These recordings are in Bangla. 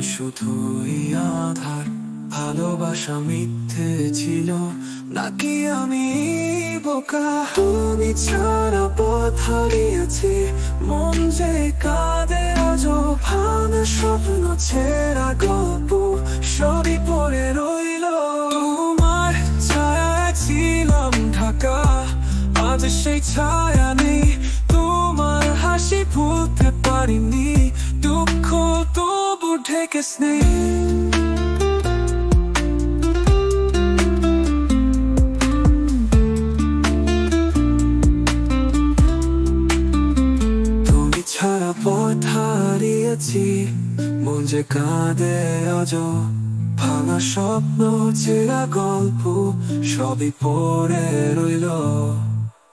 শুধুই আধার, ভালোবাসা মিথ্যে ছিল নাকি আমি বোকা? তুমি ছাড়া পথ হারিয়েছি, মন যে কাঁদে আজও। ভাঙা স্বপ্ন ছেঁড়া গল্প সবই পড়ে রইল। তোমার ছায়ায় ছিলাম ঢাকা, আজ সেই ছায়া নেই। তোমার হাসি ভুলতে পারিনি, দুঃখ তবু ঢেকে স্নেহ। তুমি ছাড়া পথ হারিয়েছি, মন যে কাঁদে আজও। ভাঙা স্বপ্ন ছেঁড়া গল্প সবই পড়ে রইল।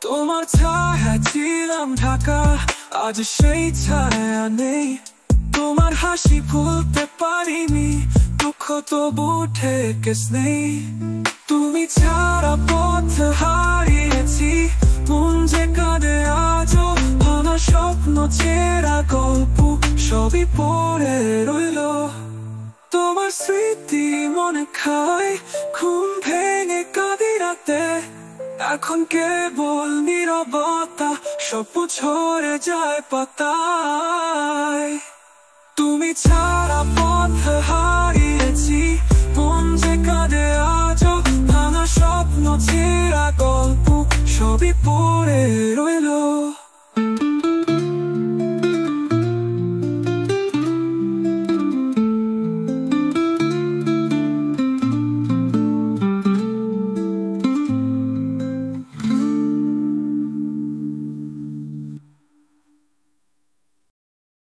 তোমার ছায়া ছিলাম ঢাকা, আজ সেই ছায়া নেই। তোমার হাসি ভুলতে পারিনি, দুঃখ তবু ঠেকে স্নেহ। তুমি ছাড়া পথ হারিয়েছি, মন যে কাঁদে আজও। ভাঙা স্বপ্ন ছেঁড়া গল্প সবই পড়ে রইল। তোমার স্মৃতি মনে খায়, ঘুম ভেঙে কাঁদি রাতে। এখন কেবল নীরবতা, স্বপ্ন ঝরে যায় পাতায়। তুমি ছাড়া পথ হারিয়েছি, মন যে কাঁদে আজও। ভাঙা স্বপ্ন ছেঁড়া গল্প সবই পড়ে রইল।